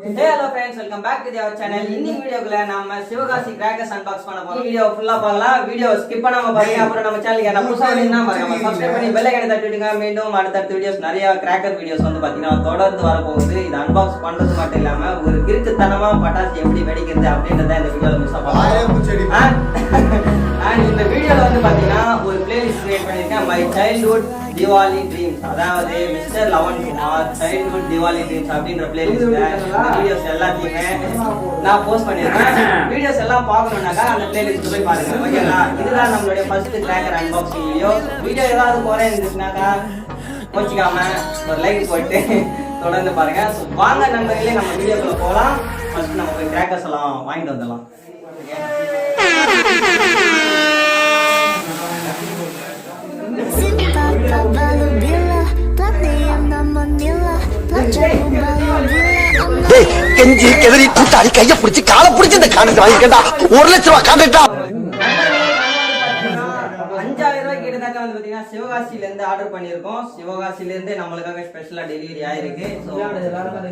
Hey hello friends, welcome back to our channel. இன்னைக்கு வீடியோக்குள்ள நாம சிவகாசி கிராக்கர்ஸ் அன்பாக்ஸ் பண்ண போறோம். வீடியோ ஃபுல்லா பார்க்கலாம். வீடியோ ஸ்கிப் பண்ணாம பாருங்க. அப்புறம் நம்ம சேனலுக்கு என்ன புதுசா வந்தீங்கன்னா மறக்காம சப்ஸ்கிரைப் பண்ணி பெல் ஐகானை தட்டி விடுங்க. மீண்டும் அடுத்த வீடியோஸ் நிறைய கிராக்கர் வீடியோஸ் வந்து பாத்தீங்கன்னா தொடர்ந்து வர போகுது. இது அன்பாக்ஸ் பண்றது மட்டும் இல்லாம ஒரு கிறுக்குத்தனமா பட்டாசு எப்படி வெடிக்கிறது அப்படின்றத இந்த வீடியோல முழுசா பார்க்கலாம். அண்ட் இந்த வீடியோல வந்து பாத்தீங்கன்னா ஒரு பிளேலிஸ்ட் கிரியேட் பண்ணிருக்கேன். மை சைல்ட்ஹுட் திவாலி ட்ரீம்ஸ், அதாவது mister eleven Kumar childhood Diwali dreams அப்படின்ற பிளேலிஸ்ட்ல வீடியோஸ் எல்லாத்தையுமே நான் போஸ்ட் பண்ணிருக்கேன். வீடியோஸ் எல்லாம் பார்க்கணும்னாக்கா அந்த பிளேலிஸ்ட் போய் பாருங்க. ஓகேங்களா? இதுதான் நம்மளுடைய first cracker unboxing video. Video ஏதாவது குறை இருந்துச்சுனாக்கா கோச்சிக்காம ஒரு லைக் போட்டு தொடர்ந்து பாருங்க. ஸோ வாங்க நண்பர்களே, நம்ம வீடியோக்குள்ள போகலாம். ஃபர்ஸ்ட் நம்ம போய் கிராக்கர்ஸ் எல்லாம் வாங்கிட்டு வந்துடலாம். கெஞ்சி கெதறி கூட்டாடி கைய பிடிச்சி காலை பிடிச்சி இந்த கான்ட்ராக்ட் வாங்கிட்டா 1 லட்சம் ரூபாய் கான்ட்ராக்டா. 5000 ரூபாய்க்கு கிட்டத்தட்ட வந்து பாத்தீங்கன்னா சிவகாசில இருந்து ஆர்டர் பண்ணிருக்கோம். சிவகாசில இருந்து நம்மளுக்காக ஸ்பெஷலா டெலிவரி ஆயிருக்கு.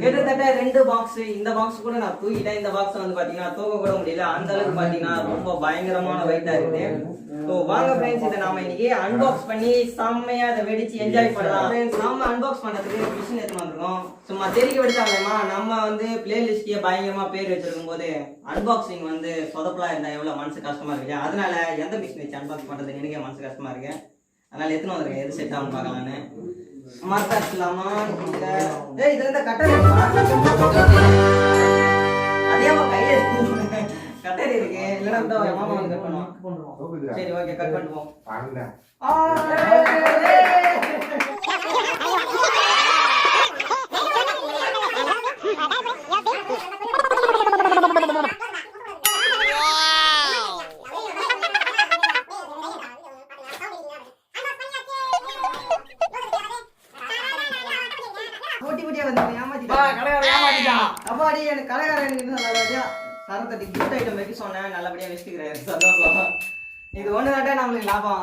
கிட்டத்தட்ட 2 பாக்ஸ். இந்த பாக்ஸ் கூட நான் தூக்கிட்டேன். இந்த பாக்ஸ் வந்து பாத்தீங்கன்னா தூக்க கூட முடியல, அந்த அளவுக்கு பாத்தீங்கன்னா ரொம்ப பயங்கரமான வெயிட்டா இருக்கு. ஸோ வாங்க ஃப்ரெண்ட்ஸ், இதை நாம இன்னைக்கு அன்பாக்ஸ் பண்ணி செம்மையா அதை வெடிச்சு என்ஜாய் பண்ணலாம். நாம அன்பாக்ஸ் பண்ணதுக்கு மிஷின் எடுத்து வந்திருக்கோம். சும்மா தெரிக்க வெடிச்சாங்களா, நம்ம வந்து பிளேலிஸ்ட்லயே பயங்கரமா பேர் வச்சிருக்கும் போது அன்பாக்சிங் வந்து சொதப்பலா இருந்தா எவ்வளவு மனசு கஷ்டமா இருக்கு. அதனால எந்த மிஷின் வச்சு அன்பாக்ஸ் பண்றது எனக்கே மனசு கஷ்டமா இருக்கு. அதனால எத்தனை வந்திருக்கேன், எது செட் ஆகும் பார்க்கலான்னு. மாத்தாச்சுலாமா இதுல இருந்து கட்டர் அதே கையில கட்டர் இருக்கு. இல்லைன்னா மாமா வந்து கட் பண்ணுவோம். சரி ஓகே, கட் பண்ணுவோம். சரத்தடி கிஃப்ட் ஐட்டம் வைக்க சொன்னேன், நல்லபடியா வச்சுக்கிறாரு. சந்தோஷம். இது ஒண்ணுதாட்டா நம்மளுக்கு லாபம்.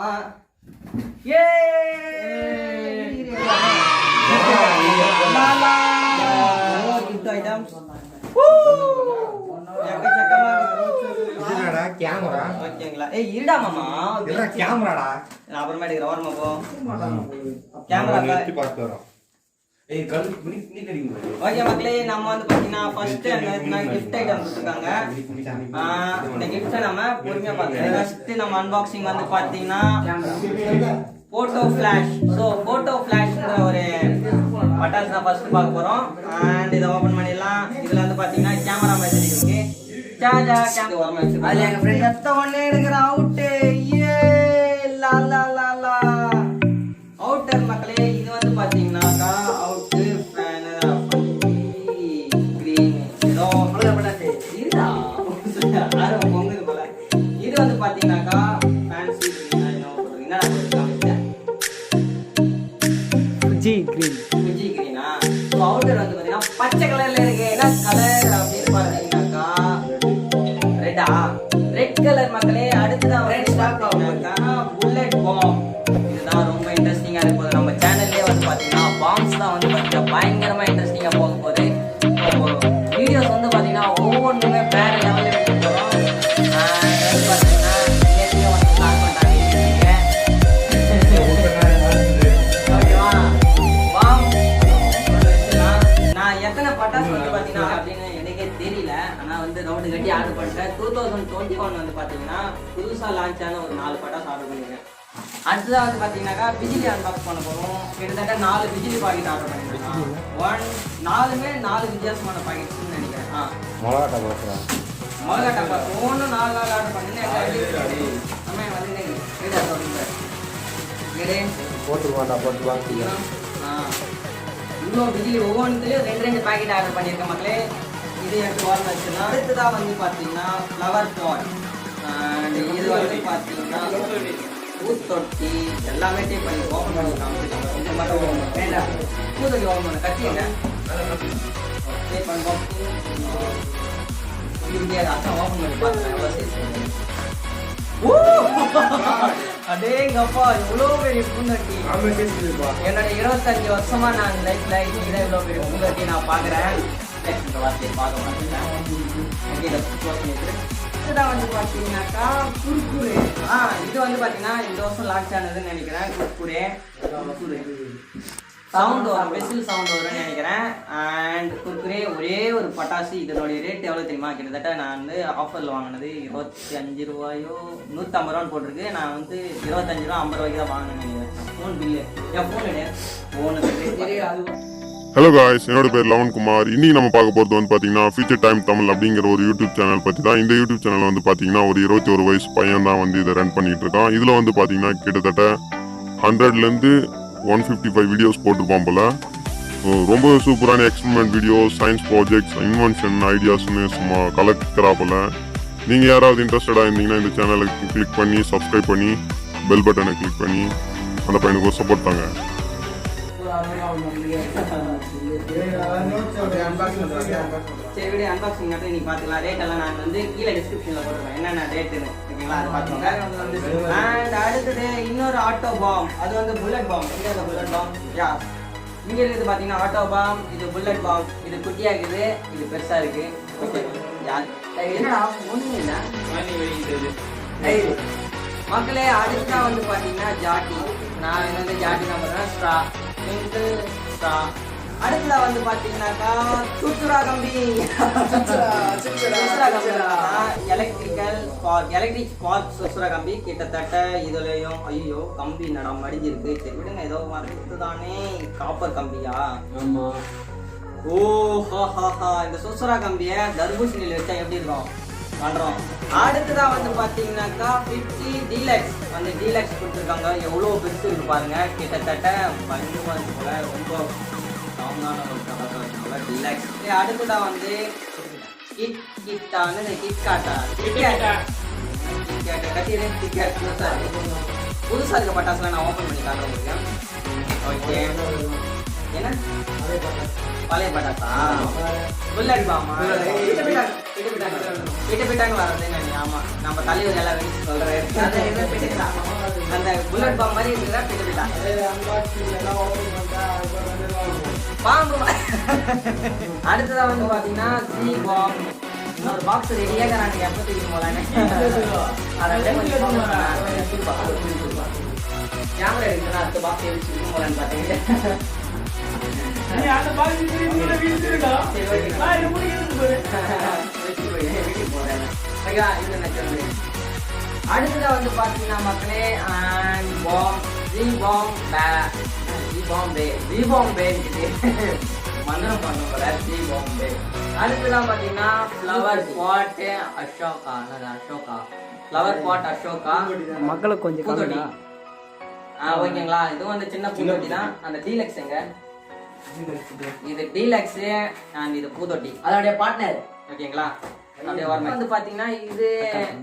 கிஃப்ட் ஐட்டம் ஓகேங்களா? ஏய் இருடா மாமா, கேமராடா. நான் அப்புறமா எடுக்கிறேன். ஓரமா போ. கேமரா ஓகே மக்களே, நம்ம வந்து பாத்தீங்கன்னா ஃபர்ஸ்ட் கிஃப்ட் ஐட்டம் கொடுத்துருக்காங்க. இந்த கிஃப்ட்டை நம்ம பொறுமையா பார்க்கலாம். ஃபர்ஸ்ட் நம்ம அன்பாக்சிங் வந்து பாத்தீங்கன்னா போட்டோ ஃபிளாஷ். ஸோ போட்டோ ஃபிளாஷ்ன்ற ஒரு பட்டாசு தான் ஃபர்ஸ்ட் பார்க்க போறோம். அண்ட் இதை ஓபன் பண்ணிடலாம். இதுல வந்து பாத்தீங்கன்னா கேமரா மாதிரி இருக்கு. அதுல எங்க ஃப்ரெண்ட் எத்த ஒண்ணே எடுக்கிற அவுட்டு. லா லா லா லா அவுட்டர் மக்களே. இது வந்து பாத்தீங்கன்னாக்கா அவுட்டு பொங்குது போல. இது வந்து பாத்தீங்கன்னாக்கா ஃபேன்சி குஜி கிரீனா. ஸோ அவுட்டர் வந்து பாத்தீங்கன்னா பச்சை கலர்ல இருக்கு. என்ன கலர் அப்படின்னு பாத்தீங்கன்னாக்கா ரெட்டா, ரெட் கலர் மக்களே. அடுத்துதான் ரெட் ஸ்டாக் ஆகுனாக்கா புல்லட் பாம். இதுதான் ரொம்ப இன்ட்ரெஸ்டிங்கா இருக்கு போது. நம்ம சேனல்லே வந்து பாத்தீங்கன்னா பாம்ஸ் தான் வந்து பாத்தீங்கன்னா பயங்கரமா இன்ட்ரெஸ்டிங்கா போக போகுது. வீடியோஸ் வந்து பாத்தீங்கன்னா ஒவ்வொன்றுமே வேற லெவலில் எடுத்து போகிறோம். வந்து பாத்தீங்கன்னா ஏற்கனவே வந்து ஸ்டார்ட் பண்ணிட்டாங்க. ஓகேவா? பாம் நான் எத்தனை பட்டாசு வந்து பாத்தீங்கன்னா அப்படின்னு எனக்கே தெரியல. ஆனா வந்து ரவுண்டு கட்டி ஆர்டர் பண்ணிட்டேன். 2021 வந்து பாத்தீங்கன்னா புதுசா லான்ச் ஆன ஒரு 4 பட்டாசு ஆர்டர் பண்ணிருக்கேன். அடுத்ததான் வந்து பாத்தீங்கன்னாக்கா பிஜிலி அன்பாக்ஸ் பண்ண போறோம். கிட்டத்தட்ட 4 பிஜிலி பாக்கெட் ஆர்டர் பண்ணிருக்கேன். 4 வித்தியாசமான பாக்கெட்ஸ்னு நினைக்கிறேன். மிளகா டப்பா ஒவ்வொன்று 4 ஆர்டர் பண்ணிருந்தேன். இவ்வளோ பிஜிலி ஒவ்வொன்றுலையும் 2 பாக்கெட் ஆர்டர் பண்ணியிருக்கேன் மக்களே. இது எனக்கு வாரம் வச்சுன்னா. அடுத்ததான் வந்து பார்த்தீங்கன்னா ஃப்ளவர் பாட். இது வந்து பார்த்தீங்கன்னா பூத்தொட்டி எல்லாமே டேப் பண்ணி ஓப்பன் பண்ணி காமிச்சிருக்காங்க. இது மட்டும் வேண்டாம், பூத்தொட்டி ஓப்பன் பண்ண கட்டிங்க டேப் பண்ணி அதான் ஓப்பன் பண்ணி பார்த்தேன். எவ்வளோ சைஸ் அடேங்கப்பா, எவ்வளோ பெரிய பூந்தொட்டி. என்னோட 25 வருஷமா நான் லைஃப்ல இவ்வளோ பெரிய பூந்தொட்டி நான் பார்க்குறேன். டிலக்ஸ்ன்ற வார்த்தையை பார்க்க மாட்டேன். ஓகே, இதை க்ளோஸ் பண்ணிட்டு இதுதான் வந்து பார்த்தீங்கன்னாக்கா குர்குரே. இது வந்து பார்த்தீங்கன்னா இந்த வருஷம் லான்ச் ஆனதுன்னு நினைக்கிறேன். குர்குரே சவுண்ட் வரும், வெசில் சவுண்ட் வரும்னு நினைக்கிறேன். அண்ட் குர்குரே ஒரே ஒரு பட்டாசு. இதனுடைய ரேட் எவ்வளோ தெரியுமா? கிட்டத்தட்ட நான் வந்து ஆஃபரில் வாங்கினது 25 ரூபாயோ 150 ரூபான்னு போட்டிருக்கு. நான் வந்து 25 ரூபா 50 ரூபாய்க்கு தான் வாங்கினேன் நினைக்கிறேன். ஃபோன் பில்லு என் ஃபோனு. ஹலோ காய்ஸ், என்னோட பேர் லவன் குமார். இன்னைக்கு நம்ம பார்க்க போகிறது வந்து பார்த்தீங்கன்னா ஃபியூச்சர் டைம் தமிழ் அப்படிங்கிற ஒரு யூடியூப் சேனல் பற்றி தான். இந்த யூடியூப் சேனல் வந்து பார்த்தீங்கன்னா ஒரு 21 வயசு பையன் தான் வந்து இதை ரன் பண்ணிட்டு இருக்கான். இதில் வந்து பார்த்தீங்கன்னா கிட்டத்தட்ட 100லேருந்து 155 வீடியோஸ் போட்டிருப்பான் போல. ரொம்ப சூப்பரான experiment videos, science projects, invention ஐடியாஸ்னு சும்மா கலக்கிறா போல. நீங்கள் யாராவது இன்ட்ரெஸ்டடாக இருந்தீங்கன்னா இந்த சேனலை கிளிக் பண்ணி சப்ஸ்கிரைப் பண்ணி பெல் பட்டனை கிளிக் பண்ணி அந்த பையனுக்கு ஒரு சப்போர்ட் தாங்க. சரி விட அன்பாக்சிங் மட்டும் நீ பார்த்துக்கலாம். ரேட் எல்லாம் நான் வந்து கீழே டிஸ்கிரிப்ஷனில் போட்டுருவேன் என்னென்ன ரேட்டுன்னு. ஓகேங்களா, அதை பார்த்துக்கோங்க. அண்ட் அடுத்தது இன்னொரு ஆட்டோ பாம். அது வந்து புல்லட் பாம். எங்கே இந்த புல்லட் பாம்? யா, இங்கே இருக்குது பார்த்தீங்கன்னா ஆட்டோ பாம். இது புல்லட் பாம். இது குட்டியாக இருக்குது, இது பெருசாக இருக்குது. ஓகே, யார் என்னடா ஒன்றும் இல்லை மக்களே. அடுத்ததான் வந்து பார்த்தீங்கன்னா ஜாட்டி. நான் வந்து ஜாட்டி நம்புறேன். Straw, single straw. அடுத்ததா வந்து பாத்தீங்கன்னாக்கா சுற்றுரா கம்பி. எலக்ட்ரிக் ஸ்பார்க் சுற்றுரா கம்பி. கிட்டத்தட்ட இதுலயும் ஐயோ கம்பி நடம் மடிஞ்சிருக்கு. சரி விடுங்க, ஏதோ மறந்துதானே. Copper Gambia? ஆமா. ஓ ஹா, இந்த சுற்றுரா கம்பிய தர்பூசணியில வச்சா எப்படி இருக்கும் பண்றோம். அடுத்ததான் வந்து பாத்தீங்கன்னாக்கா 50 டீலக்ஸ். அந்த டீலக்ஸ் கொடுத்துருக்காங்க. எவ்வளவு பெருசு இருக்கு பாருங்க. கிட்டத்தட்ட பயங்கரமா போல, ரொம்ப ஸ்ட்ராங்கான ஒரு கலர் டீலக்ஸ். அடுத்ததான் வந்து புதுசா இருக்க பட்டாசுலாம் நான் ஓபன் பண்ணி காட்டுறேன் உங்களுக்கு. ஓகே, என்ன பழைய பட்டாசா? புல்லட் பாமா? கிட்ட வரது நான். ஆமா, நம்ம தலைவர் எல்லாம் வெடிச்சு சொல்றேன். அந்த புல்லட் பாம் மாதிரி இருக்குதா? பிட்ட பாம்பு. அடுத்ததா வந்து பாத்தீங்கன்னா சி பாம். இன்னொரு பாக்ஸ் ரெடியாக நான் எப்போ தூக்கி போலான்னு கேமரா எடுக்கணும். அடுத்த பாக்ஸ் எடுத்து போலான்னு பார்த்தீங்க. அடுத்ததா வந்து பாத்தீங்கன்னா மக்களே மந்திரம் பண்ண போல பாம்பே. அடுத்ததான் பாத்தீங்கன்னா flower pot Ashoka. Flower pot Ashoka. மக்களுக்கு கொஞ்சம் பூத்தொட்டி. ஓகேங்களா, இதுவும் வந்து சின்ன பூத்தொட்டி தான். அந்த டீலக்ஸ் எங்க? இது டீலக்ஸ் அண்ட் இது பூத்தொட்டி, அதோடைய பார்ட்னர். ஓகேங்களா, அப்படியே வரணும். வந்து பாத்தீங்கன்னா இது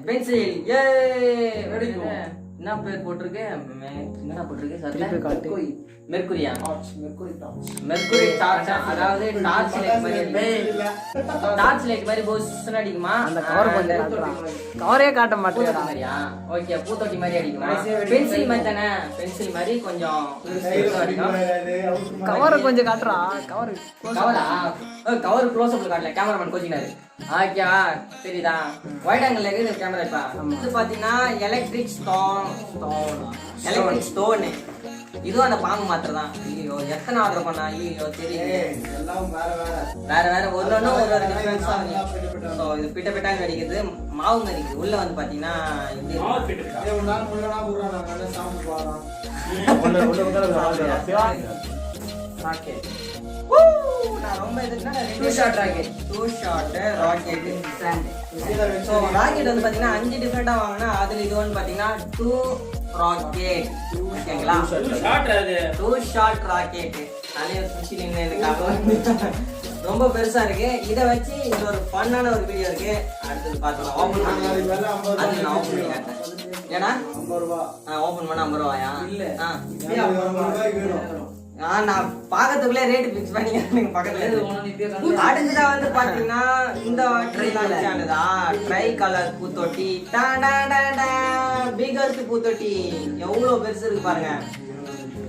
பென்சில். என்ன பேர் போட்டிருக்கு? என்ன போட்டிருக்கு? மெர்க்குரியா? Mercury torch. அதாவது டார்ச் லைட் மாதிரி போஸ்ட் அடிக்குமா? அந்த கவர் கொஞ்சம் கவரே காட்ட மாட்டேங்குது மாதிரியா? ஓகே, பூத்தொட்டி மாதிரி அடிக்குமா? பென்சில் மாதிரி தானே? பென்சில் மாதிரி கொஞ்சம் அடிக்கும். கவரை கொஞ்சம் காட்டுறா. கவர் க்ளோஸ் அப்ல காட்டல, கேமராமேன் கோச்சினாரு. ஓகேவா, சரிதா? வைட் ஆங்கிள் இருக்குது கேமரா. இப்ப இது பாத்தீங்கன்னா எலக்ட்ரிக் ஸ்டோன். இதுவும் அந்த பாம்பு மாத்திரம் தான். ஐயோ, எத்தனை ஆர்டர் பண்ணா? ஐயோ தெரியல, வேற ஒன்னொன்னு ஒரு டிஃபரன்ஸா. இது பிட்டாங்க அடிக்குது, மாவு அடிக்குது. உள்ள வந்து பாத்தீங்கன்னா ராக்கெட் வந்து பாத்தீங்கன்னா 5 டிஃபரெண்டா வாங்கினா. அதுல இது வந்து பாத்தீங்கன்னா 2 ராக்கெட். ஓகேங்களா, 2 ஷாட் ராக்கெட். ரொம்ப பெருசா இருக்கு. இத வச்சு இது ஒரு ஃபன்னான ஒரு வீடியோ இருக்கு. அடுத்தது பாத்தீங்கன்னா ஓபன் பண்ணி அது நான் ஓபன் பண்ணி காட்டுறேன். ஏன்னா 50 ரூபாய் ஓபன் பண்ண 50 ரூபாயா? இல்ல, நான் பாக்கிறதுக்குள்ளே ரேட் பிக்ஸ் பண்ணிக்கிறேன் பக்கத்துல. அடுத்ததா வந்து பாத்தீங்கன்னா இந்த ட்ரை கலர் பூத்தொட்டி. பிகஸ்ட் பூத்தொட்டி எவ்வளவு பெருசு இருக்கு பாருங்க.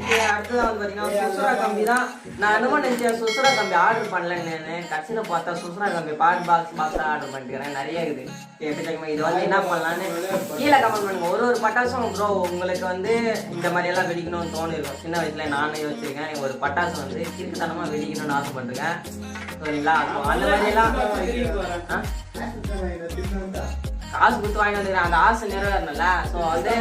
அடுத்ததான் வந்து பாத்தீங்கன்னா சுசுரா கம்பி தான். நான் என்னமோ நினைச்சேன் சுசுரா கம்பி ஆர்டர் பண்ணலன்னு, கடைசியில பார்த்தா சுசுரா கம்பி பாட் பாக்ஸ் ஆர்டர் பண்ணிக்கிறேன். நிறைய இருக்குது. எப்படி தெரியுமா, இது வந்து என்ன பண்ணலான்னு கீழே கமெண்ட் பண்ணுங்க. ஒரு பட்டாசும் ப்ரோ உங்களுக்கு வந்து இந்த மாதிரி எல்லாம் வெடிக்கணும்னு தோணிருக்கும். சின்ன வயசுல நானே யோசிச்சிருக்கேன், ஒரு பட்டாசு வந்து கிறுக்குத்தனமா வெடிக்கணும்னு ஆசைப்பட்டிருக்கேன். சரிங்களா, அந்த மாதிரி எல்லாம் காசு கொடுத்து வாங்கிட்டு வந்துக்கிறேன். அந்த ஆசை நிறைவேறணும்ல. ஸோ வந்து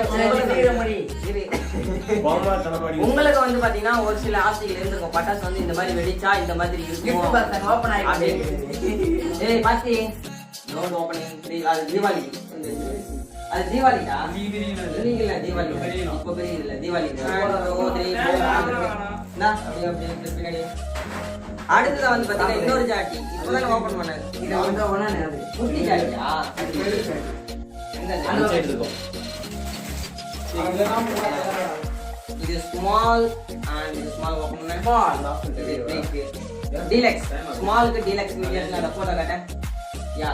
உங்களுக்கு வந்து பாத்தீங்கன்னா ஒரு சில ஆசைகள் இருந்திருக்கும். பட்டாசு வந்து இந்த மாதிரி வெடிச்சா இந்த மாதிரி இருக்கும். ஏய் பாத்தி நோட் ஓபனிங். அது தீபாவளி. அது தீபாவளிடா. இன்னைக்கு இல்ல தீபாவளி. இப்போ பெரிய இல்ல தீபாவளி. பின்னாடி அடுத்தது வந்து பாத்தீங்கன்னா இன்னொரு ஜாட்டி. இப்பதான் ஓபன் பண்ணாரு. இது வந்து ஒண்ணானே அது குட்டி ஜாட்டியா? எங்க சைடு இருக்கும்? இது ஸ்மால் அண்ட் இது ஸ்மால் ஓபன் பண்ணா ஸ்மால் டீலக்ஸ். ஸ்மாலுக்கு டீலக்ஸ் மீடியம்ல அந்த போட்டோ காட்ட. யா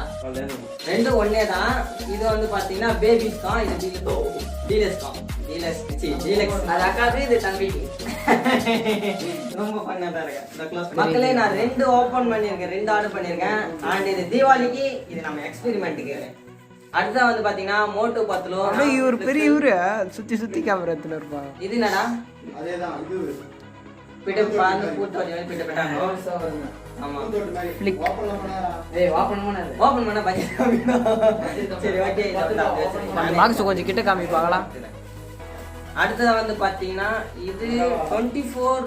ரெண்டு ஒண்ணே தான். இது வந்து பாத்தீங்கன்னா பேபிஸ் தான். இது டீலக்ஸ் தான். டீலக்ஸ் அது அக்காது, இது தம்பிக்கு. ரொம்ப பண்ணதா இருக்கு மக்களே. நான் 2 ஓபன் பண்ணிருக்கேன், 2 ஆர்டர் பண்ணிருக்கேன். அண்ட் இது தீபாவளிக்கு, இது நம்ம எக்ஸ்பெரிமெண்ட்டுக்கு. அடுத்தா வந்து பாத்தீங்கன்னா மோட்டோ 10 இவரு பெரிய இவரு சுத்தி கேமரா எடுத்துட்டு இருப்பாங்க. இது என்னடா? அதேதான் இது பிட்ட பாந்து பூட் வடி வடி பிட்ட பிட்டாங்க. ஆமா ஃபிளிக் ஓபன் பண்ணாரா? ஏய் ஓபன் பண்ணா பட்ஜெட் கம்மினா. சரி ஓகே அந்த பாக்ஸ் கொஞ்சம் கிட்ட காமி பார்க்கலாம். அடுத்ததா வந்து பாத்தீங்கன்னா இது 24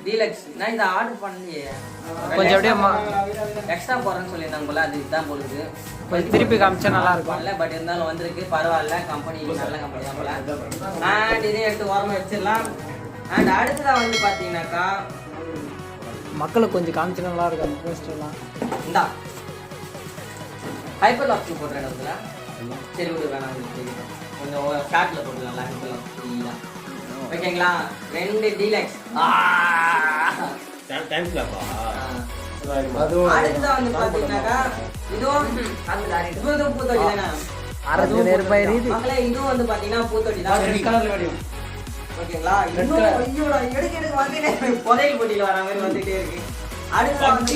டீலக்ஸ். நான் இத ஆர்டர் பண்ணலையே, கொஞ்சம் அப்படியே எக்ஸ்ட்ரா போறேன்னு சொல்லிருந்தாங்க போல. அது இதான் போலுது. கொஞ்சம் திருப்பி காமிச்சா நல்லா இருக்கும். இல்ல பட் இருந்தாலும் வந்திருக்கு, பரவாயில்ல. கம்பெனி நல்ல கம்பெனி தான் போல. அண்ட் இதை எடுத்து ஓரமா வச்சிடலாம். அண்ட் அடுத்ததா வந்து பாத்தீங்கன்னாக்கா மக்களுக்கு கொஞ்சம் காமிச்சா நல்லா இருக்கும். அந்த போஸ்டர் எல்லாம் இந்தா ஹைப்பர் லாக் போடுறேன் அதுல. சரி விடு, வேணாம் கொஞ்சம் ஷார்ட்ல போட்டுக்கலாம். ஹைப்பர் லாக் ஓகேங்களா? 2 டீலக்ஸ். டைம் ஸ்லாப்பா? அடுத்ததா வந்து பாத்தீங்கன்னாக்கா இதுவும் பூத்தொட்டி தானே. மக்களே இதுவும் வந்து பாத்தீங்கன்னா பூத்தொட்டி தான். ஓகேங்களா? எடுக்க வந்துட்டே புதையல் போட்டியில வர மாதிரி வந்துட்டே இருக்கு. அடுத்ததா வந்து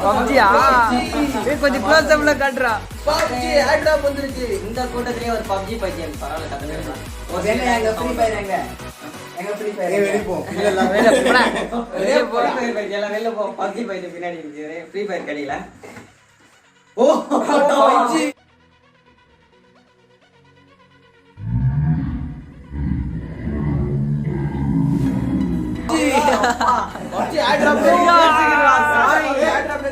பப்ஜியா? கொஞ்சம் க்ளோஸ் அப்ல காட்றா. பப்ஜி ஆட் டாப் வந்துருச்சு. இந்த கூட்டத்திலே ஒரு பப்ஜி பையன் பரவாயில்ல கத்துக்கலாம். ஓகே எங்க ஃப்ரீ ஃபயர் எங்க ஃப்ரீ ஃபயர் வெளிய போ. இல்ல வெளிய போடா. வெளிய போ. ஃப்ரீ ஃபயர் எல்லாம் வெளிய போ. பப்ஜி பையன் பின்னாடி இருக்கு. ஃப்ரீ ஃபயர் கடியில. ஓ PUBG PUBG at top. Sorry at top.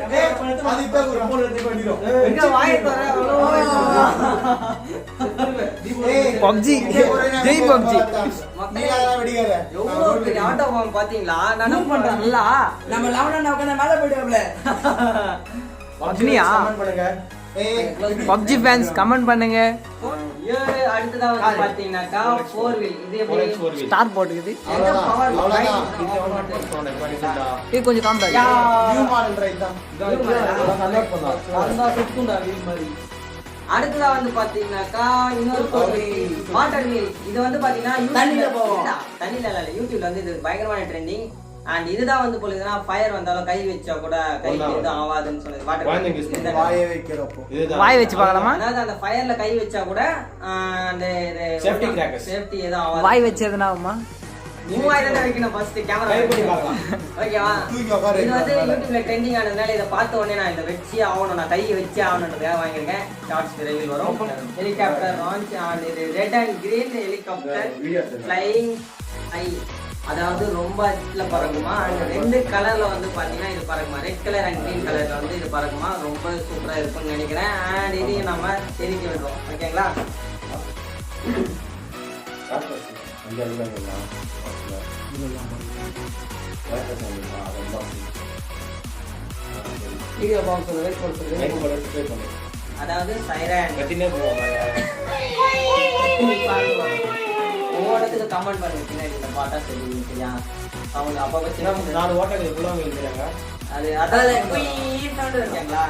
அது இப்ப ஒரு போன் எடுத்து பண்ணிரோம். எங்க வாயை தர பப்ஜி ஜெய் பப்ஜி. மக்களே வெடிக்காத. எவ்வளவு பெரிய ஆட்டோ பாம் பாத்தீங்களா? நான் பண்றேன் நல்லா. நம்ம லாவணா உட்கார்ந்து மேல போய்டுவோம்ல. பப்ஜியா? கமெண்ட் பண்ணுங்க. பப்ஜி ஃபேன்ஸ் கமெண்ட் பண்ணுங்க. அடுத்ததா வந்து பாத்தீங்கன்னாக்கா 4 வீல். இது எப்படி ஸ்டார் போட்டுக்குது? எந்த பவர் கொஞ்சம் காம்பேக்ட். நியூ மாடல் ரைட் தான். கன்வெர்ட் பண்ணலாம். அந்த சுத்துண்டா வீல் மாதிரி. அடுத்ததா வந்து பாத்தீங்கன்னாக்கா இன்னொரு வாட்டர் வீல். இது வந்து பாத்தீங்கன்னா தண்ணில இல்ல, யூடியூப்ல வந்து இது பயங்கரமான ட்ரெண்டிங். அண்ட் இதுதான் வந்து போலுதுன்னா ஃபயர் வந்தாலும் கை வச்சா கூட கை எதுவும் ஆகாதுன்னு சொன்னது. வாய் வச்சு பார்க்கலாமா? அதாவது அந்த ஃபயர்ல கை வச்சா கூட அந்த சேஃப்டி கிராக்கர்ஸ் சேஃப்டி எதுவும் ஆகாது. வாய் வச்சதுனா ஆமா 3000 தான் வைக்கணும் ஃபர்ஸ்ட் கேமரா ஓகேவா? இது வந்து யூடியூப்ல ட்ரெண்டிங் ஆனதுனால இதை பார்த்த உடனே நான் இதை வச்சே ஆகணும், நான் கையை வச்சே ஆகணுன்றதுக்காக வாங்கியிருக்கேன். ஷார்ட்ஸ் விரைவில் வரும். ஹெலிகாப்டர் லான்ச் அண்ட் இது red and green helicopter flying ஐ, அதாவது ரொம்ப இதுல பறக்குமா. அண்ட் 2 கலர்ல வந்து பாத்தீங்கன்னா இது பறக்குமா. ரெட் கலர் அண்ட் கிரீன் கலர்ல வந்து இது பறக்குமா. ரொம்ப சூப்பரா இருக்கும்னு நினைக்கிறேன். அண்ட் இதையும் நம்ம தெரிவிக்க விடுறோம். ஓகேங்களா? வீடியோ பாக்ஸ் வெயிட் பண்ணுங்க. அதாவது சைரன் ஒவ்வொருத்துக்கு கமெண்ட் பண்ணுங்க. பின்னாடி இந்த பாட்டா சொல்லி சரியா? அவங்க அப்ப சின்ன 4 ஓட்டங்கள் எவ்வளவு இருக்கிறாங்க. அது அதான் ஓகேங்களா?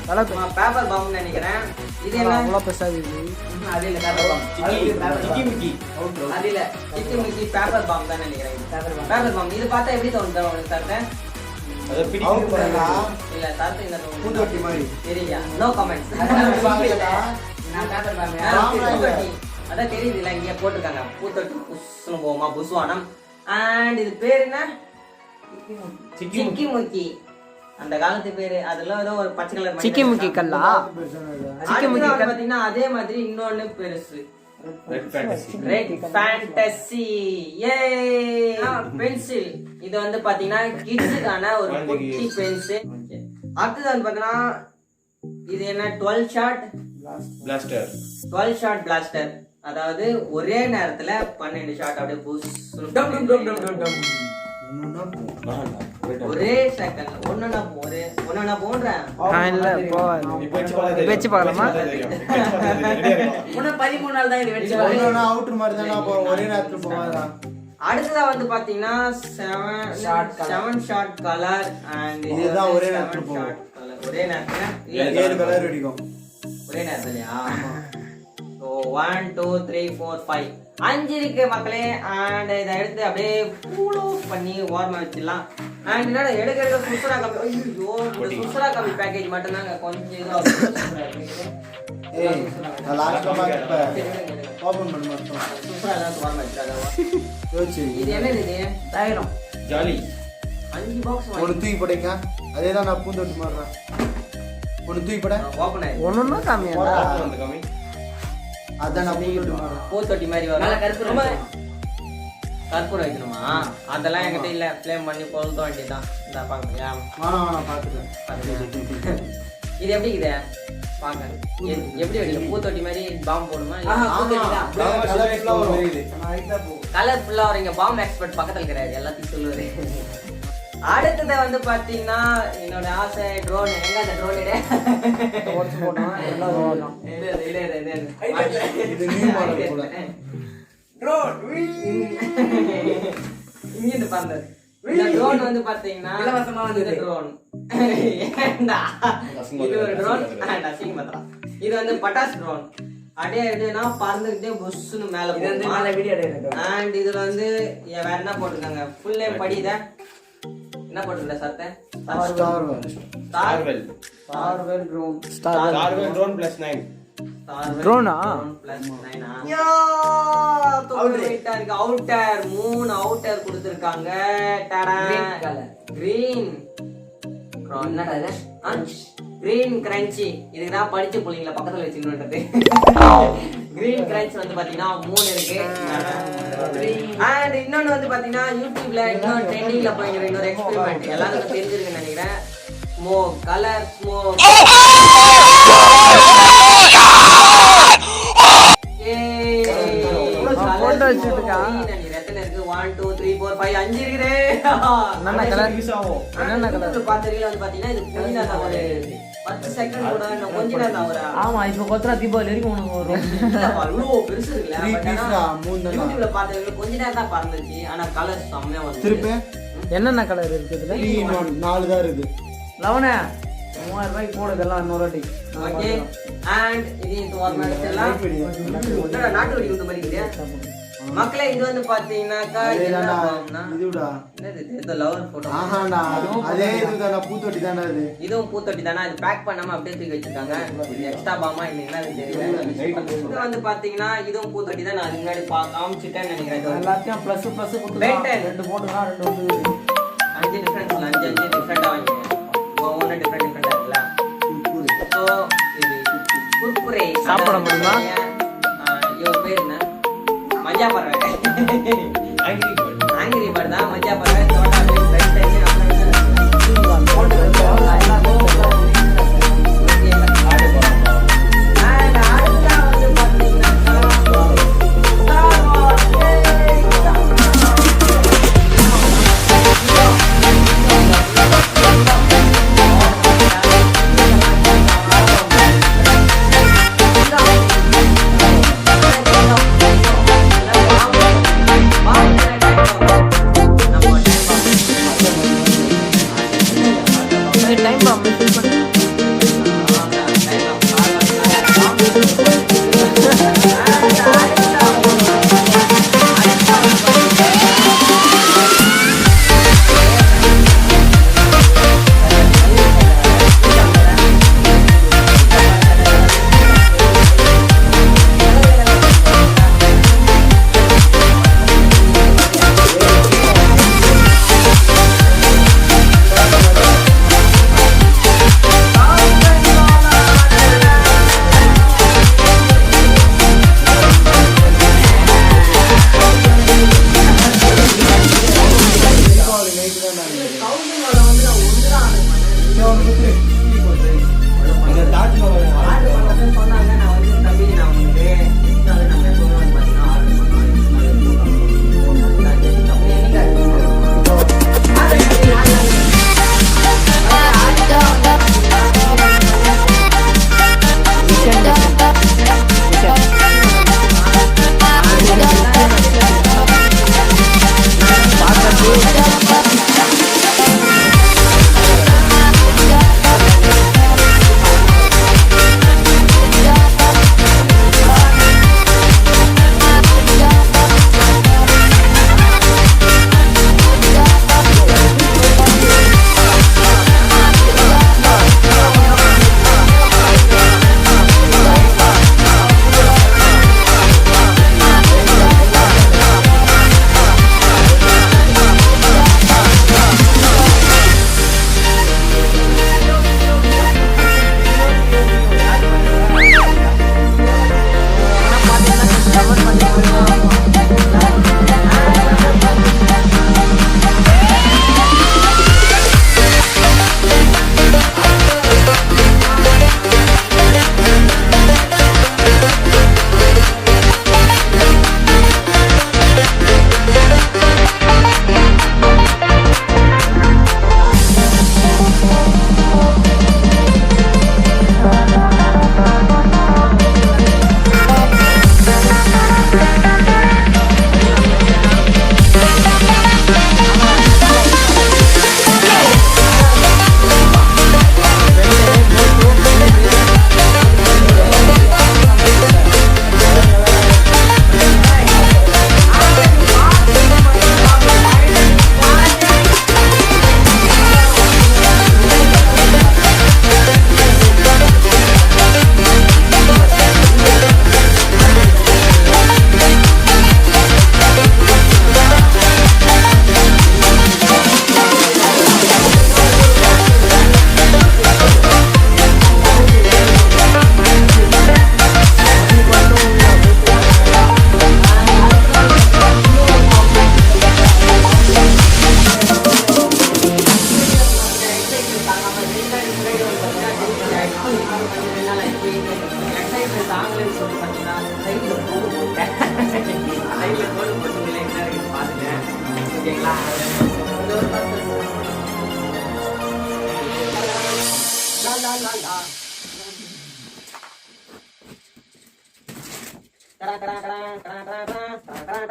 நல்லா பேப்பர் பாம்னு நினைக்கிறேன். இது என்ன? அவ்வளோ பெருசாக இருக்குது. அது இல்ல பேப்பர் பாம். அது இல்ல சிக்கி மிக்கி பேப்பர் பாம் தான் நினைக்கிறேன். Paper bomb. இது பார்த்தா எப்படி தோணுது உங்களுக்கு சார்ட்ட? இல்ல சார்ட்ட இந்த பூந்தொட்டி மாதிரி தெரியல. No comments. நான் பேப்பர் பாம். பூத்தொட்டி. அதான் தெரியுது இல்ல இங்க போட்டுருக்காங்க. பூத்தொட்டி புஷ்னு போமா புஷ்வானம். அண்ட் இது பேர் என்ன? சிக்கி முக்கி. அந்த காலத்து பேரு அதெல்லாம் ஏதோ ஒரு பச்சை கலர் சிக்கி முக்கி கல்லா? சிக்கி முக்கி கல் பாத்தீங்கன்னா அதே மாதிரி இன்னொன்னு பெருசு ரெட் ஃபேண்டசி. ஏ பென்சில். இது வந்து பாத்தீங்கன்னா கிட்ஸுக்கான ஒரு குட்டி பென்சில். அடுத்தது வந்து பாத்தீங்கன்னா இது என்ன 12 ஷாட் பிளாஸ்டர். 12 shot plaster. அதாவது ஒரே நேரத்துல 12 ஷாட் அப்படியே ஒரே செகண்ட் ஒண்ணுனா போன்றேன். இல்ல வச்சு பார்க்கலாமா? இன்னும் 13 நாள் தான் இது வெச்சு அவுட்டர் மாதிரி தானே ஒரே நேரத்துல போவாதா. அடுத்ததா வந்து பாத்தீங்கன்னா 7 ஷாட் கலர். அண்ட் இதுதான் ஒரே நேரத்துல போகும். ஒரே நேரத்துல 7 கலர் அடிக்கும் ஒரே நேரத்துலயா? 1 2 3 4 5 5 இருக்கு மக்களே. அண்ட் இதை எடுத்து அப்படியே கூலோ பண்ணி ஓரமா வச்சிடலாம். அண்ட் என்னடா எடுக்க சுசுரா கம்மி. ஐயோ இந்த சுசுரா கம்மி பேக்கேஜ் மட்டும் தாங்க கொஞ்சம் இதா நான் லாஸ்ட் ஓபன் பண்ண மாட்டோம். சுசுரா தான் ஓரமா வச்சிராங்க. யோசி இது என்னது? இது தாயிரம் ஜாலி 5 பாக்ஸ் ஒரு தூக்கி போடுங்க. அதேதான் நான் பூந்தொட்டி மாறறேன். ஒரு தூக்கி போட ஓபன் ஆயிடுச்சு. ஒண்ணுன்னா கம்மியா அந்த கம்மி அதான் நான் பூந்தொட்டி மாறறேன். பூத்தொட்டி மாதிரி நல்ல வரும். கருப்பு கற்பூரம் வைக்கணுமா? அதெல்லாம் என்கிட்ட இல்ல. ஃப்ளேம் பண்ணி கொளுத்த வேண்டியதான். இந்த பாக்கலையா? வேணாம் பாத்துக்கிறேன். இது எப்படி இது பாக்க எப்படி வெடிக்கும்? பூத்தொட்டி மாதிரி பாம்பு போடுமா? கலர்ஃபுல்லா வரீங்க. பாம்பு எக்ஸ்பர்ட் பக்கத்துல கிடையாது. எல்லாத்தையும் சொல்லுவாரு. அடுத்தது வந்து பாத்தீங்கன்னா என்னோட ஆசை ட்ரோன். எங்க அந்த ட்ரோன் இது நியூ மாடல் கூட. இங்கிருந்து பறந்தது. இந்த ட்ரோன் வந்து பாத்தீங்கன்னா இலவசமா வந்தது. ட்ரோன் இது ஒரு ட்ரோன். இது வந்து பட்டாஸ் ட்ரோன். அப்படியே எப்படின்னா பறந்துகிட்டே புஷ்னு மேல இது வந்து மேல வீடியோ எடுக்கிறோம். அண்ட் இதுல வந்து வேற என்ன போட்டிருக்காங்க? ஃபுல் நேம் படித என்ன போட்டிருக்க சத்த? Starwell Starwell drone. Starwell drone +9 ட்ரோனா? அவுட்டர் 3 அவுட்டர் கொடுத்திருக்காங்க. கிரீன் என்னடா இது? Green crunchy. இதுக்குதான் படிச்ச புள்ளிங்கள பக்கத்துல வச்சுக்கணும்ன்றது. கிரீன் கிரன்ச் வந்து பாத்தீங்கன்னா 3 இருக்கு. அண்ட் இன்னொன்னு வந்து பாத்தீங்கன்னா யூடியூப்ல இன்னொரு ட்ரெண்டிங்ல போயிட்டு இன்னொரு எக்ஸ்பெரிமெண்ட் எல்லாருக்கும் தெரிஞ்சிருக்குன்னு நினைக்கிறேன். Smoke colour smoke. போட்டோ வச்சுட்டுக்கா. 1 2 3 4 5 5 இருக்குதே. என்னென்ன கலர்? என்னென்ன கலர் பாத்தீங்கன்னா வந்து பாத்தீங்கன்னா இது கொஞ்ச நேரம் ஒரு 10 செகண்ட் கூட இன்னும் கொஞ்ச நேரம் வர. ஆமா இப்போ கொத்தரா தீபாவளி வரைக்கும் உனக்கு வரும். அவ்வளோ பெருசு இருக்குல்ல. 3 பீஸ்டா 3 தான். யூடியூப்ல பார்த்ததுல கொஞ்ச நேரம் தான் பறந்துச்சு. ஆனா கலர் செம்மையா வந்து. திருப்பி என்னென்ன கலர் இருக்குதுல? 4 தான் இருக்கு. லவனே 3000 ரூபாய்க்கு போடுதெல்லாம் இன்னொரு வாட்டி. ஓகே. அண்ட் இது இந்த வாரமா எல்லாம் நாட்டு வெடி குண்டு மாதிரி இருக்குது. மக்களே இது வந்து பாத்தீங்கன்னாக்கா இதுடா என்னது இது லவர் போட்டோ. ஆஹாடா அதே இதுதானா பூத்தொட்டி தானா இது? இதுவும் பூத்தொட்டி தானா? இது பேக் பண்ணாம அப்படியே தூக்கி வச்சிருக்காங்க. இது எக்ஸ்ட்ரா பாமா இல்லைன்னா அது தெரியல. இது வந்து பாத்தீங்கன்னா இதுவும் பூத்தொட்டி தான். நான் அதுக்கு முன்னாடி காமிச்சிட்டேன்னு நினைக்கிறேன். எல்லாத்தையும் ப்ளஸ் ப்ளஸ் கொடுத்து பென்டன் 2 போட்டுனா 2 வந்து 5 டிஃபரன்ஸ் 5 டிஃபரெண்டா வாங்கிங்க. ஒவ்வொரு டிஃபரெண்டா இருக்குல்ல. சோ இது குர்குரே சாப்பிட முடியுமா? இவ பேர் என்ன? மஜா பறவை. ஆங்கிரி பேர்ட் தான் மஜா பறவை. சோட்டா பீம் பென்டன்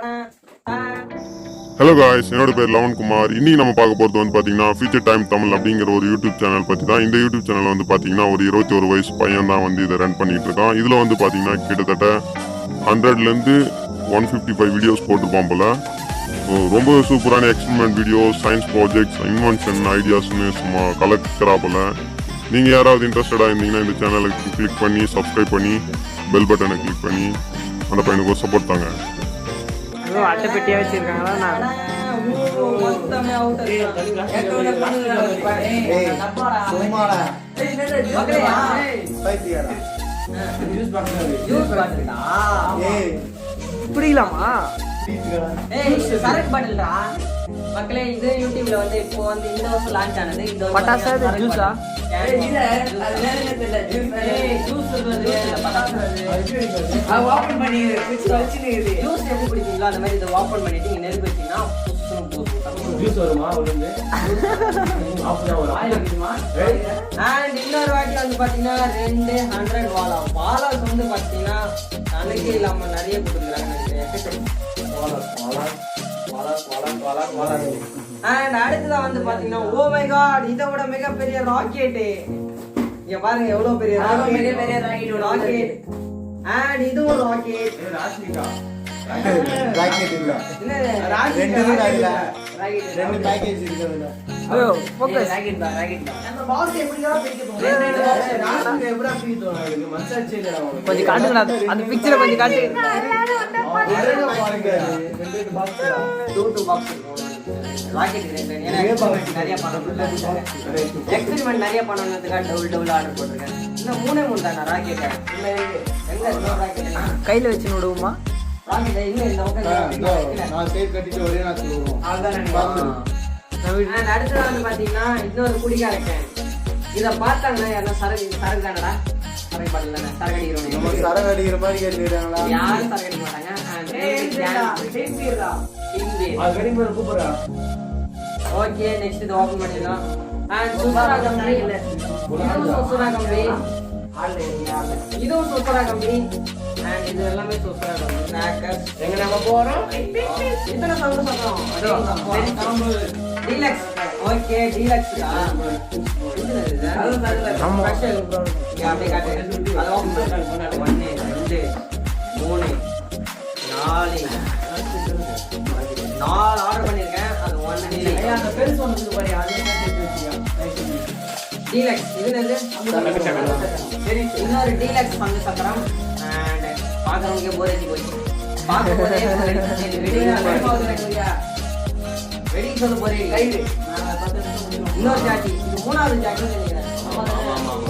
ஹலோ காய்ஸ், என்னோட பேர் லவன் குமார். இன்னைக்கு நம்ம பார்க்க போகிறது வந்து பார்த்தீங்கன்னா ஃபியூச்சர் டைம் தமிழ் அப்படிங்கிற ஒரு யூடியூப் சேனல் பற்றி தான். இந்த யூடியூப் சேனல் வந்து பார்த்தீங்கன்னா ஒரு 21 வயசு பையன் தான் வந்து இதை ரன் பண்ணிட்டு இருக்கான். இதில் வந்து பார்த்தீங்கன்னா கிட்டத்தட்ட 100லேருந்து 155 வீடியோஸ் போட்டிருப்பான் போல. ரொம்ப சூப்பரான experiment videos, science projects, invention ஐடியாஸ்னு சும்மா கலெக்டரா போல. நீங்கள் யாராவது இன்ட்ரெஸ்டடாக இருந்தீங்கன்னா இந்த சேனலுக்கு கிளிக் பண்ணி சப்ஸ்கிரைப் பண்ணி பெல் பட்டனை கிளிக் பண்ணி அந்த பையனுக்கு ஒரு சப்போர்ட் தாங்க. அட்டை பெட்டியா வச்சிருக்காங்களா நான் மொத்தமே out சும்மாடா மக்களையா? பைத்தியாடா யூஸ் பண்ணுடா. புரியலாமா? ஏய் சரக்கு பாட்டில்டா. மக்களே, இது யூடியூப்ல வந்து இப்போ வந்து இந்த வருஷம் லான்ச் ஆனது. இந்த வருஷம் பட்டாசா இது சரக்கு ஜூஸா? பாட்டில். ஏய் ஜூஸ் சொல்றது இல்ல, பட்டாசு ஜூஸ் எப்படி குடிப்பீங்களோ அந்த மாதிரி இதை ஓபன் பண்ணிட்டு நீங்க நெருப்பு வச்சீங்கன்னா ஜூஸ் வருமா உளுந்து அண்ட் இன்னொரு வாட்டி வந்து பாத்தீங்கன்னா 200 வாலாஸ் வந்து பாத்தீங்கன்னா கணக்கே இல்லாம நிறைய கொடுக்குறாங்க. அண்ட் அடுத்ததான் வந்து பாத்தீங்கன்னா ஓ மை காட், இதை விட மிகப்பெரிய ராக்கெட். இங்க பாருங்க எவ்வளவு பெரிய ராக்கெட். அண்ட் இதுவும் ராக்கெட். ராக்கெட் இல்ல, ரெண்டு இல்ல, ரெண்டு பேக்கேஜ் இருக்குதுல. ஐயோ ஃபோக்கஸ். அந்த பாக்ஸ் எப்படிடா பிரிக்க போறீங்க? கொஞ்சம் காட்டுங்களா அந்த பிக்சரை கொஞ்சம் காட்டு. நிறைய பண்ணணும்னதுக்காக டபுள் ஆர்டர் போட்டிருக்கேன். இன்னும் 3 தானே ராக்கெட். கையில வச்சு விடுவோமா? ராக்கெட் இன்னும் இந்த நான் டேப் கட்டிட்டு ஒரே நான் சொல்லுவோம். அடுத்தது வந்து பாத்தீங்கன்னா இன்னொரு குடிக்கார கேன். இத பார்த்தாங்கன்னா யாரும் சரக்கு தானடா, சரக்கு பாட்டில் தானே, சரக்கு அடிக்கிறவங்க. நம்ம சரக்கு அடிக்கிற மாதிரி கேட்டுக்கிறாங்களா? யாரும் சரக்கு அடிக்க மாட்டாங்க. ஓகே, நெக்ஸ்ட் இது ஓபன் பண்ணிடலாம். அண்ட் சூப்பரா கம்பெனி இல்ல, இதுவும் சூப்பரா கம்பெனி, இதுவும் சூப்பரா கம்பெனி. அண்ட் இது எல்லாமே சூப்பரா கம்பெனி. ஸ்நாக்கர்ஸ் எங்க நம்ம போறோம்? இத்தனை சவுண்ட் சொல்றோம். டீலக்ஸ். ஓகே, டீலக்ஸ் தான். ஆமா. அப்படியே காட்டு. அது ஓபன் பண்ணு. 1 2 3 4 ஆர்டர் பண்ணிருக்கேன். அது 1 டீலக்ஸ். அந்த பெருசு ஒன்னு பாரு, அது டீலக்ஸ். இது என்னது? சரி, இன்னொரு டீலக்ஸ் பங்கு சக்கரம். அண்ட் பாக்குறவங்க போர் அடிச்சு போச்சு. பாக்கும்போதே வெடி சொல்ல போறீங்க. இன்னொரு ஜாக்கி, இது 3வது ஜாக்கி நினைக்கிறேன்.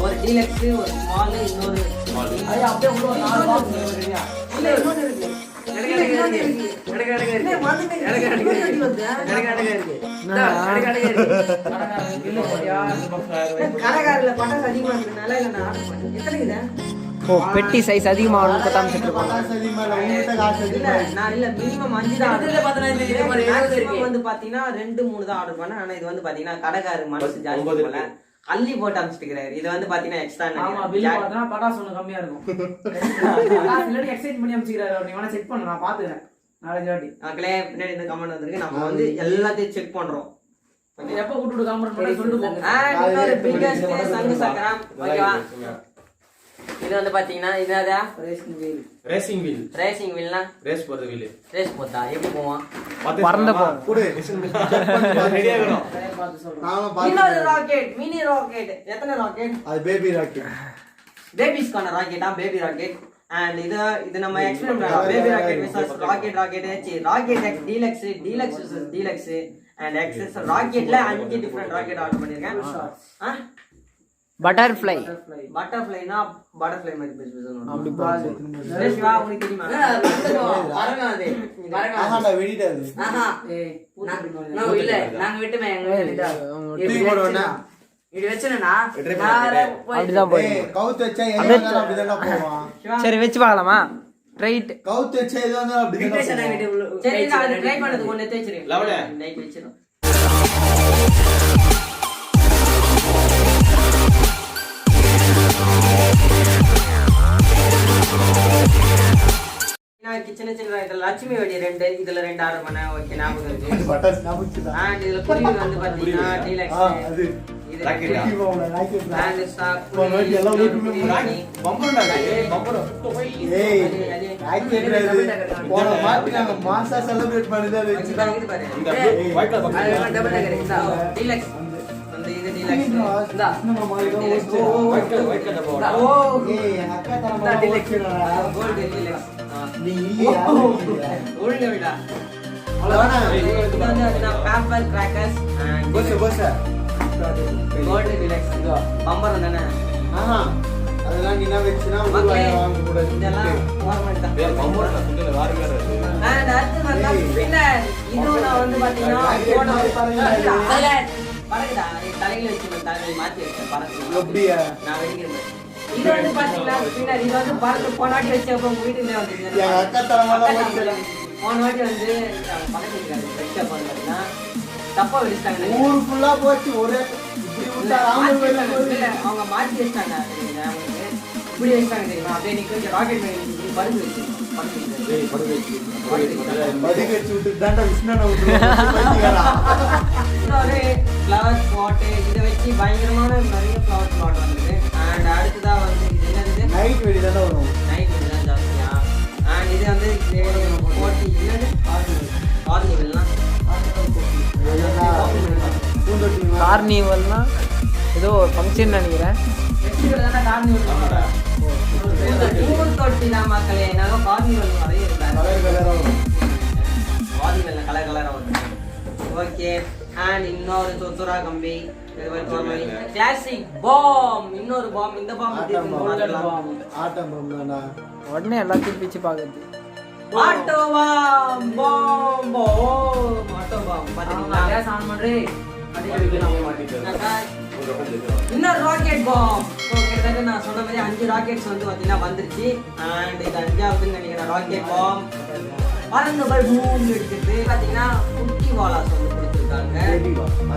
ஒரு டீலக்ஸ், ஒரு ஸ்மால், இன்னொரு அது அப்படியே உள்ள 4 பாக்ஸ் இல்ல, இன்னொரு இருக்கு. கடைக்காரில் பட்டாசு அதிகமா இருக்கிறதுனால எத்தனை இது? ஓ, பெட்டி சைஸ் அதிகமா வரும் கொட்டாமிச்சிட்டு இருக்கோம். காசு அதிகமா இல்ல, உங்ககிட்ட காசு அதிகமா இல்ல. நான் இல்ல, மினிமம் 5 தான் வந்து பாத்தீங்கன்னா 2-3 தான் ஆர்டர் பண்ணேன். ஆனா இது வந்து பாத்தீங்கன்னா கடைக்காரர் மனசு ஜாஸ்தி போல அள்ளி போட்டு அனுப்பிச்சிட்டு. இது வந்து பாத்தீங்கன்னா எக்ஸ்ட்ரா பட்டாசு ஒண்ணு கம்மியா இருக்கும். எக்ஸைட் பண்ணி அனுப்பிச்சிக்கிறாரு. நீ வேணா செக் பண்ணு, நான் பாத்துக்கிறேன் நாலஞ்சு வாட்டி. மக்களே, பின்னாடி இந்த கமெண்ட் வந்திருக்கு. நம்ம வந்து எல்லாத்தையும் செக் பண்றோம். எப்ப விட்டு காமெண்ட் பண்ணி சொல்லிட்டு போங்க. இன்னொரு பிகஸ்ட் சங்கு சக்கரம். ஓகேவா? இது வந்து பாத்தீங்கன்னா இதாதா ரேசிங் வீல். ரேசிங் வீல்னா ரேஸ் போறது வீல். ரேஸ் போதா எப்படி போவான்? பறந்து போ. குடு. ரெடியா இருக்கணும். நானும் பாத்து. இன்னொரு ராக்கெட், மினி ராக்கெட். எத்தனை ராக்கெட்? அது பேபி ராக்கெட். பேபிஸ்கான ராக்கெட்டா, பேபி ராக்கெட். அண்ட் இது நம்ம எக்ஸ்பிளைன் பண்ணலாம். Baby rocket versus rocket x deluxe, deluxe versus deluxe and x ராக்கெட்ல 5 டிஃபரண்ட் ராக்கெட் ஆர்டர் பண்ணிருக்கேன். பட்டர்ஃப்ளை. பட்டர்ஃப்ளைனா பட்டர்ஃப்ளை மாதிரி பேசுறோம். அப்படி பாரு. சிவா, உங்களுக்கு தெரியுமா? வரங்காதே. ஆமாடா, வெடிடாது. ஆஹா, நான் இல்ல, நாங்க விட்டுமே எங்க வீட்ல. தூக்கி போடுவனா? இது வெச்சனா அப்படிதான் போய். கவுத்து வச்சா எங்க அப்படிதான்டா போவான். சரி, வெச்சு பார்க்கலாமா? ரைட். கவுத்து வச்சா எதுவாங்க அப்படிதான்டா போவான். சரி, நான் ட்ரை பண்ணதுக்கு ஒண்ணே தேய்ச்சிரேன். லவனே நைட் வெச்சிரோம். சின்ன சின்ன இதுல லட்சுமி வெடி 2 இதுல 2 ஆர்டர் பண்ணேன். ஓகே ஞாபகம் இருக்கு. பட்டாசு ஞாபகம் இருக்குதா? அண்ட் இதுல குருவி வந்து பாத்தீங்கன்னா டீலக்ஸ். அது இது ராக்கெட்டா? அண்ட் ஸ்டாக் போன வாட்டி எல்லாம் வீட்டுக்கு பம்பரம்டா இது, பம்பரம். ஏய் ராக்கெட் இது போன வாட்டி நாங்க மாசா செலிப்ரேட் பண்ணி தான் வச்சு பாருங்க பாரு. இந்த white color box. Double decker இந்த டீலக்ஸ். அந்த இது டீலக்ஸ். இந்தா. நம்ம மாதிரி Deluxe. white color டப்பா. ஓ ஏய் எங்க அக்கா இந்த தரமா deluxe. Gold deluxe. நீ இல்லையா ஒழுங்க விடா. அவ்வளவுதானா? இது வந்து paper crackers and bus bus gold deluxe. பம்பரம் தானே. ஆஹா அதெல்லாம் நீ என்ன வெச்சுனா மக்களே, வாங்க கூடாது. இதெல்லாம் format தான். ஏய், பம்பரம் நான் சொல்றேன், வேற வேற இருக்கு. And அடுத்து பார்த்தா spinner. இதுவும் நான் வந்து பாத்தீங்கன்னா போன பறக்குதா? பறக்குதா? என் தலையில வச்சு நான் தலையில மாத்தி வச்சேன் பறக்குது. அப்படியா? நான் வெடிக்கிறேன். இது வந்து பாத்தீங்கன்னா spinner. இது வந்து பறந்து போன வாட்டி வச்சப்போ உங்க வீட்டுக்கு வந்து எங்க அக்கா தரமா தான் வச்சிருக்கேன். போன வாட்டி வந்து பக்கத்து வீட்டுக்காரங்க வச்ச பாத்தீங்கன்னா தப்பா வெடிச்சிட்டாங்க. ஊரு ஃபுல்லா போச்சு ஒரே இப்படி விட்டா ராமர் வெளில போகுது. அவங்க மாத்தி வச்சிட்டாங்க தெரியுங்களா? அவங்களுக்கு இப்படி வச்சிட்டாங்க தெரியுமா? அப்படியே நீ கொஞ்சம் ராக்கெட் மேல பறந்து வச்சு ஏய், படுகை வச்சு. படி கட்சி விட்டு தாண்டா விஷ்ணனை விட்டுருவாங்க. இன்னொரு ஃப்ளவர் ஸ்பாட் இதை வச்சு பயங்கரமான நிறைய ஃப்ளவர் ஸ்பாட் வந்தது. அண்ட் அடுத்ததா வந்து இது என்னது? நைட் வெடி தானே வரும். நைட் தான் ஜாஸ்தியா. அண்ட் இது வந்து போட்டி என்னது? கார்னிவல்னா பூந்தொட்டி கார்னிவல்னா ஏதோ ஒரு ஃபங்க்ஷன் நினைக்கிறேன். தொட்டி தான் மக்களே. நாங்க கார்னிவல் நிறைய கலர் கலரா வரும். கார்னிவல்ல கலர் கலரா வந்து ஓகே. அண்ட் இன்னொரு தொத்துரா கம்பி கிளாசிக் பாம். இன்னொரு பாம். இந்த பாம் ஆட்டம் பாம் தானா? உடனே எல்லாத்தையும் பிச்சு பார்க்குறது. Auto bomb bomb bomb auto bomb பாத்தீங்களா? கேஸ் ஆன் பண்றே. இன்னொரு ராக்கெட் பாம். கிட்டத்தட்ட நான் சொன்ன மாதிரி 5 ராக்கெட்ஸ் வந்து பாத்தீங்கன்னா வந்துருச்சு. அண்ட் இது 5ஆவதுன்னு நினைக்கிறேன் ராக்கெட் பாம். பறந்து போய் பூம் எடுத்துட்டு பாத்தீங்கன்னா குட்டி வாலாஸ் வந்து கொடுத்துருக்காங்க.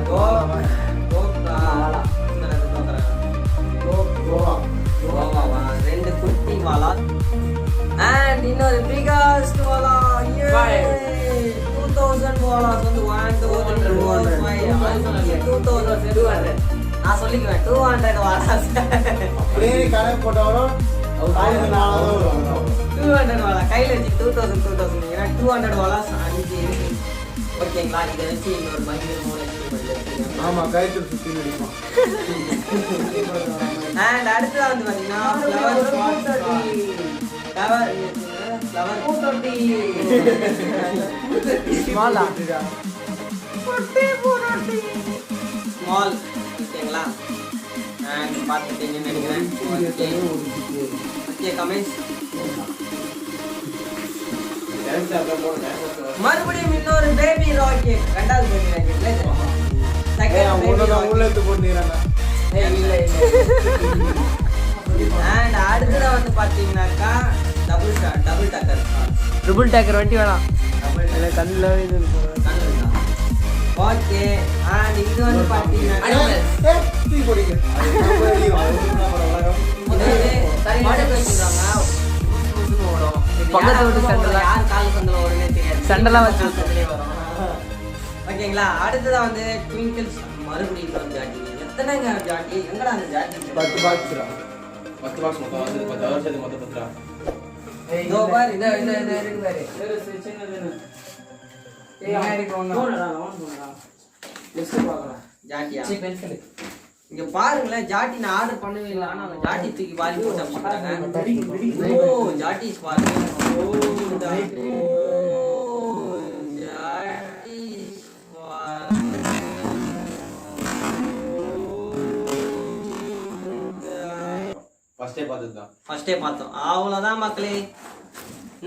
கோவாவா 2 குட்டி வாலா அண்ட் இன்னொரு பிகஸ்ட் வாலா 2000 வாலாஸ் வந்து 1 2 3 4 5 2200 நான் சொல்லிக்குவேன் 200 வாலாஸ். அப்படியே நீ கணக்கு போட்டாலும் 200 வாலா கையில வச்சு 2000 நீங்க 200 வாலாஸ் 5 இருக்கு. ஓகேங்களா? இதை வச்சு இன்னொரு பயங்கரமான ஆமா கைத்துல சுத்தி நினைப்பான். அண்ட் அடுத்ததா வந்து பாத்தீங்கன்னா ஃப்ளவர் பூத்தொட்டி ஸ்மாலா ஸ்மால். ஓகேங்களா? அண்ட் பார்த்துட்டீங்கன்னு நினைக்கிறேன். Okay comments. மறுபடியும் இன்னொரு பேபி ராக்கெட். 2வது baby rocket. Second baby rocket. உள்ள எடுத்து போட்டுறாங்க. அண்ட் அடுத்ததா வந்து பாத்தீங்கன்னாக்கா டபுள் டக்கர் ட்ரிபிள் டேக்கர் வண்டி வேணாம். அதில் கண்ணில் இது இருக்கும். ஓகே. அண்ட் இது வந்து பாத்தீங்கன்னா தூக்கி போடுங்க. பக்கத்து வீட்டு சண்டை. யார் கால் சந்தில ஓடுனே தெரியாது. சண்டைலாம் வச்சு வரும். ஓகேங்களா? அடுத்ததா வந்து ட்விங்கிள்ஸ். மறுபடியும் இன்னொரு ஜாட்டி. எத்தனைங்க ஜாட்டி? எங்கடா அந்த ஜாட்டி? 10 பாக்ஸ்ரா. 10 பாக்ஸ் மொத்தம் வந்து 10 hours அது மொத்தம் 10 ரூபா. இதோ பாரு இந்த இருக்கு பாரு. சின்னது. ஜாட்டியா? இங்க பாருங்களேன் ஜாட்டி நான் ஆர்டர் பண்ணவே இல்லை. ஆனா அந்த ஜாட்டி தூக்கி வாரி போட்டு அனுப்பிட்டாங்க. ஓ ஜாட்டி பாருங்க. ஓ ஜாட்டி. ஃபர்ஸ்டே பார்த்தோம். அவ்வளவுதான் மக்களே.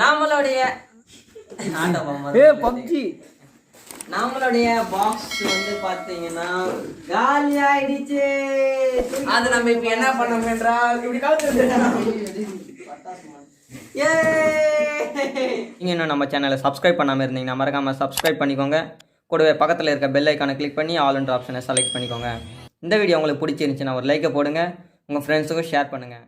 நம்மளுடைய பப்ஜி நம்மளுடைய பாக்ஸ் வந்து பாத்தீங்கன்னா காலி ஆயிடுச்சு. அது நம்ம இப்ப என்ன பண்ணோம் என்றால் இப்படி நீங்க இன்னும் நம்ம சேனலை சப்ஸ்கிரைப் பண்ணாம இருந்தீங்கன்னா மறக்காம சப்ஸ்கிரைப் பண்ணிக்கோங்க. கூடவே பக்கத்தில் இருக்க பெல் ஐக்கானை கிளிக் பண்ணி ஆல்ன்ற ஆப்ஷனை செலக்ட் பண்ணிக்கோங்க. இந்த வீடியோ உங்களுக்கு பிடிச்சிருந்துச்சுன்னா ஒரு லைக்கை போடுங்க. உங்கள் ஃப்ரெண்ட்ஸுக்கும் ஷேர் பண்ணுங்கள்.